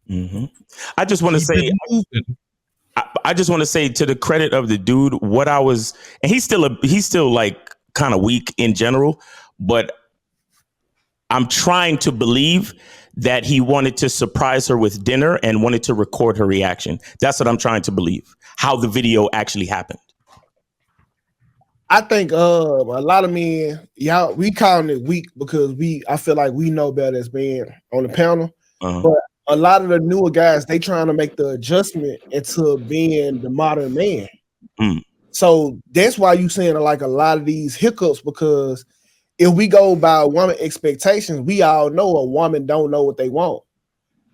Mm-hmm. I just want to say, I just want to say to the credit of the dude, what I was, and he's still like kind of weak in general, but I'm trying to believe that he wanted to surprise her with dinner and wanted to record her reaction. That's what I'm trying to believe, how the video actually happened. I think a lot of men, y'all, we calling it weak because I feel like we know better as being on the panel. But a lot of the newer guys, they trying to make the adjustment into being the modern man. So that's why you seeing like a lot of these hiccups, because if we go by woman expectations, we all know a woman don't know what they want.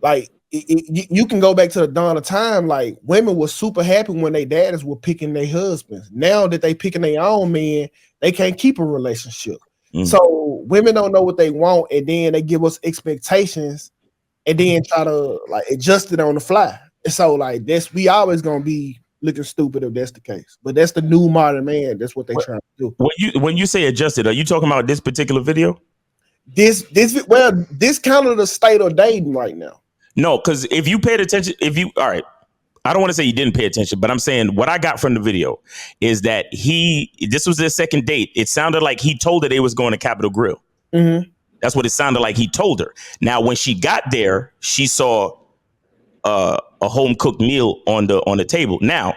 Like you can go back to the dawn of time. Like women were super happy when their daddies were picking their husbands. Now that they picking their own men, they can't keep a relationship. So women don't know what they want, and then they give us expectations, and then try to like adjust it on the fly. So like we always gonna be looking stupid if that's the case. But that's the new modern man. That's what they trying to do. When you say adjusted, are you talking about this particular video? This kind of the state of dating right now. No, because if you paid attention, all right, I don't want to say you didn't pay attention, but I'm saying what I got from the video is that this was their second date. It sounded like he told her they was going to Capitol Grille. Mm-hmm. That's what it sounded like he told her. Now, when she got there, she saw a home cooked meal on the table. Now,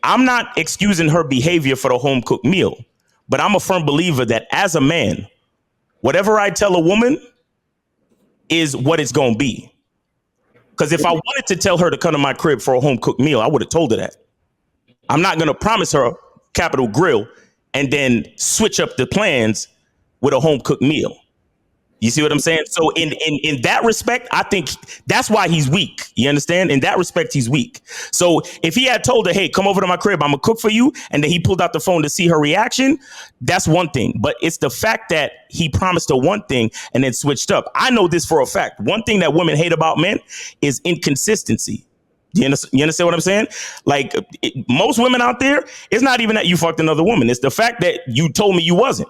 I'm not excusing her behavior for the home cooked meal, but I'm a firm believer that as a man, whatever I tell a woman is what it's going to be. Because if I wanted to tell her to come to my crib for a home cooked meal, I would have told her that. I'm not going to promise her Capitol Grille and then switch up the plans with a home cooked meal. You see what I'm saying? So in that respect, I think that's why he's weak. You understand? In that respect, he's weak. So if he had told her, hey, come over to my crib, I'm gonna cook for you, and then he pulled out the phone to see her reaction, that's one thing. But it's the fact that he promised her one thing and then switched up. I know this for a fact. One thing that women hate about men is inconsistency. You understand what I'm saying? Like most women out there, it's not even that you fucked another woman. It's the fact that you told me you wasn't.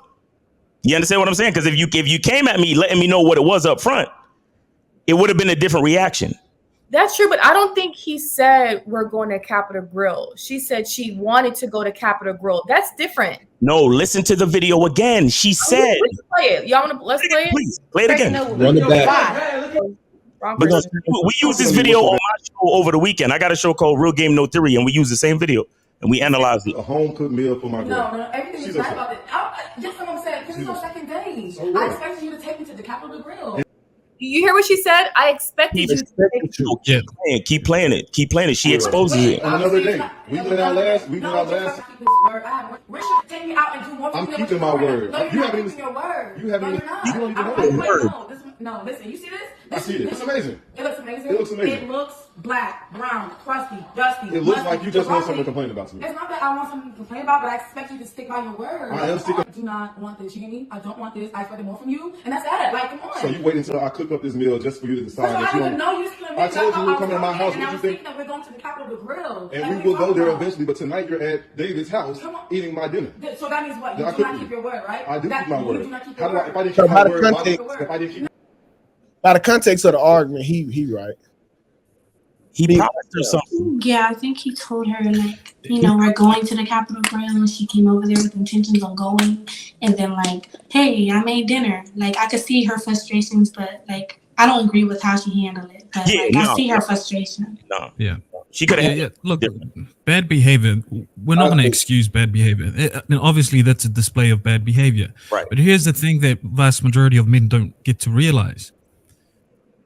You understand what I'm saying? Because if you came at me letting me know what it was up front, it would have been a different reaction. That's true, but I don't think he said we're going to Capitol Grille. She said she wanted to go to Capitol Grille. That's different. No, listen to the video again. She said, let's play it. Y'all want to let's play it? Please play it again. Run it back. Because we use this video on my show over the weekend. I got a show called Real Game No Theory, and we use the same video. And we analyze it. A home cooked meal for my girl. No, everything is right about it. Just what I'm saying, because it's our second date. I expected you to take me to the Capitol Grille. You hear what she said? I expected you to take it. Keep playing it. Keep playing it. She exposes it. On another day. We went out last. Rick should take me out and do more. I'm keeping my word. No, you're not keeping your word. You haven't even No, listen, you see this? I see it. It's amazing. It looks amazing. It looks amazing. It looks black, brown, crusty, dusty. It looks like you just want something to complain about to me. It's not that I want something to complain about, but I expect you to stick by your word. I am sticking. I do not want this. You hear me? I don't want this. I expected more from you, and that's that. Like, come on. So you wait until I cook up this meal just for you to decide that you don't. I told you we were coming to my house. What you think? We're going to the Capitol Grille, and we will go there eventually. But tonight you're at David's house eating my dinner. So that means what? You do not keep your word, right? I do keep my word. How do if I didn't keep my word? If I didn't keep. By the context of the argument, he right. He promised her something. Yeah, I think he told her, like, we're going to the Capitol Grille, and she came over there with intentions on going, and then like, hey, I made dinner. Like, I could see her frustrations, but like, I don't agree with how she handled it. But I see her frustration. No. Yeah. She could have. Yeah. Look, bad behavior. We're not going to excuse bad behavior. Obviously, that's a display of bad behavior. Right. But here's the thing that vast majority of men don't get to realize.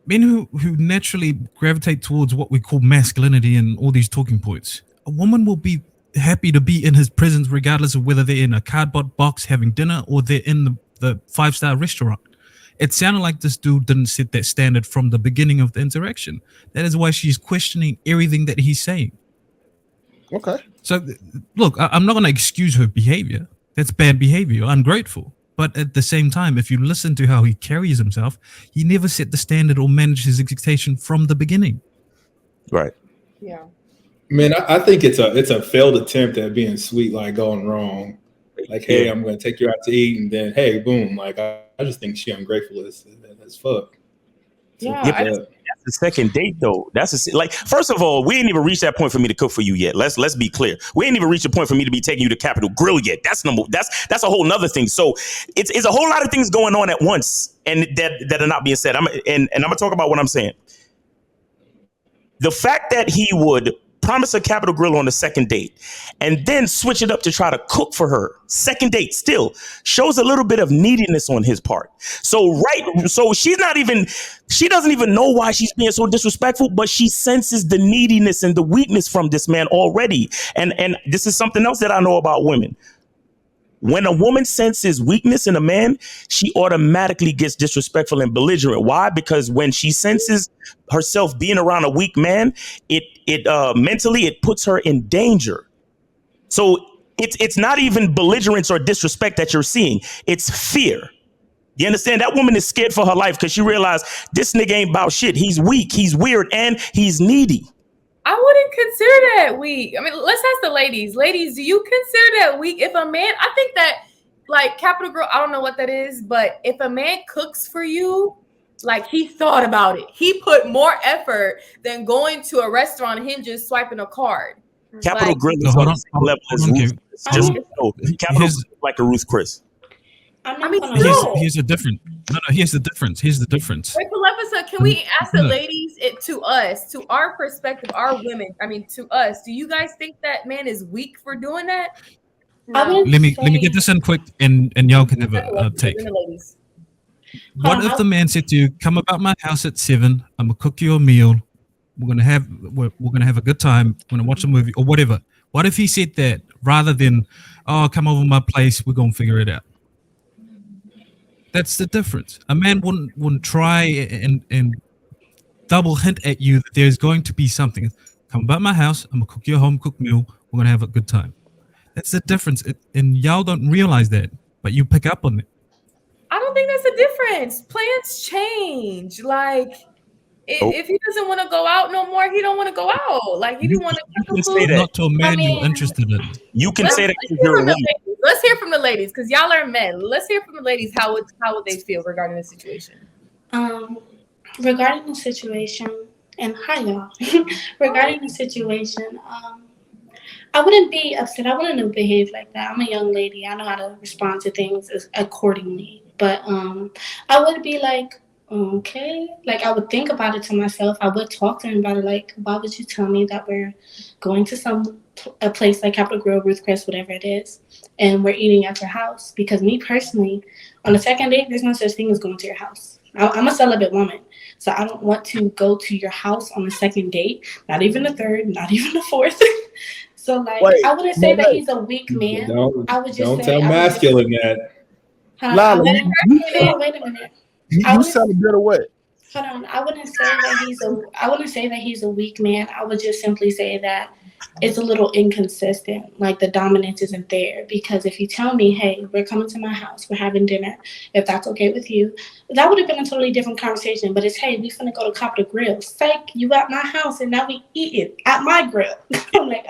Men who naturally gravitate towards what we call masculinity and all these talking points, a woman will be happy to be in his presence regardless of whether they're in a cardboard box having dinner or they're in the 5-star restaurant. It sounded like this dude didn't set that standard from the beginning of the interaction. That is why she's questioning everything that he's saying. Okay. So, look, I'm not going to excuse her behavior. That's bad behavior, ungrateful. But at the same time, if you listen to how he carries himself, he never set the standard or managed his expectation from the beginning. Right. Yeah. Man, I think it's a failed attempt at being sweet, like going wrong. Like, hey, I'm going to take you out to eat, and then, hey, boom. Like, I just think she ungrateful as fuck. Yeah, that's the second date though. Like, first of all, we ain't even reached that point for me to cook for you yet. Let's be clear. We ain't even reached the point for me to be taking you to Capitol Grille yet. That's a whole nother thing. So it's a whole lot of things going on at once, and that are not being said. I'm gonna talk about what I'm saying. The fact that he would promise a Capitol Grille on the second date and then switch it up to try to cook for her second date still shows a little bit of neediness on his part. So she doesn't even know why she's being so disrespectful, but she senses the neediness and the weakness from this man already. And this is something else that I know about women. When a woman senses weakness in a man, she automatically gets disrespectful and belligerent. Why? Because when she senses herself being around a weak man, it mentally it puts her in danger. So it's not even belligerence or disrespect that you're seeing. It's fear. You understand? That woman is scared for her life because she realized this nigga ain't about shit. He's weak, he's weird, and he's needy. I wouldn't consider that weak. I mean, let's ask the ladies. Ladies, do you consider that weak? If a man, I think that, like, Capitol Grille, I don't know what that is, but if a man cooks for you, like, he thought about it. He put more effort than going to a restaurant and him just swiping a card. Capitol Grille is on the same level as Ruth. Capitol is like a Ruth Chris. Here's the difference. Here's the difference. Wait, Maleficent, can we ask the ladies to our perspective, our women? I mean, to us, do you guys think that man is weak for doing that? No. Let me get this in quick, and y'all can have a take. What if the man said to you, "Come about my house at 7. I'm gonna cook you a meal. We're gonna have a good time. We're gonna watch a movie or whatever." What if he said that rather than, "Oh, come over my place. We're gonna figure it out." That's the difference. A man wouldn't try and double hint at you that there's going to be something. Come about my house. I'm gonna cook you a home cooked meal. We're gonna have a good time. That's the difference, and y'all don't realize that, but you pick up on it. I don't think that's a difference. Plans change. Like, if he doesn't want to go out no more, he don't want to go out. Like, he didn't want to say that. Not to a man you're interested in. You can say that. Let's hear from the ladies, because y'all are men. Let's hear from the ladies. How would they feel regarding the situation? Regarding the situation, and hi y'all. Regarding the situation, I wouldn't be upset. I wouldn't behave like that. I'm a young lady. I know how to respond to things accordingly. But I would be like, okay. Like, I would think about it to myself. I would talk to him about it. Like, why would you tell me that we're going to a place like Capitol Grille, Ruth Chris, whatever it is, and we're eating at your house? Because me personally, on the second date, there's no such thing as going to your house. I'm a celibate woman, so I don't want to go to your house on the second date. Not even the third, not even the fourth. So, like, I wouldn't say that he's a weak man. I would just don't tell masculine that. Lala, wait a minute. You sound good or what? Hold on. I wouldn't say that he's a weak man. I would just simply say that it's a little inconsistent. Like, the dominance isn't there. Because if you tell me, hey, we're coming to my house, we're having dinner, if that's okay with you, that would have been a totally different conversation. But it's, hey, we finna go to Capitol Grille. Psych, you at my house and now we eating at my grill. I'm like,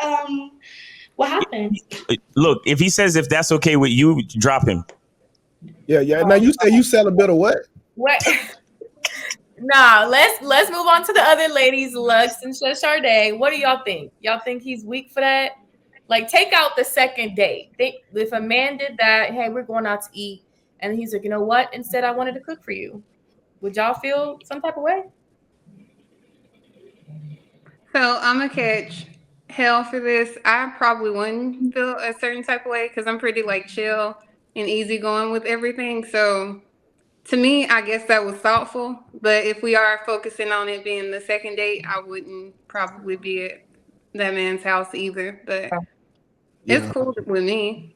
what happened? Look, if he says if that's okay with you, drop him. Yeah. Now you say you sell a bit of what? What? Nah, let's move on to the other ladies, Lux and Sharday. What do y'all think? Y'all think he's weak for that? Like, take out the second date. If a man did that, hey, we're going out to eat, and he's like, you know what? Instead, I wanted to cook for you. Would y'all feel some type of way? So I'm gonna catch hell for this. I probably wouldn't feel a certain type of way because I'm pretty like chill and easygoing with everything. So to me, I guess that was thoughtful. But if we are focusing on it being the second date, I wouldn't probably be at that man's house either. But it's cool with me.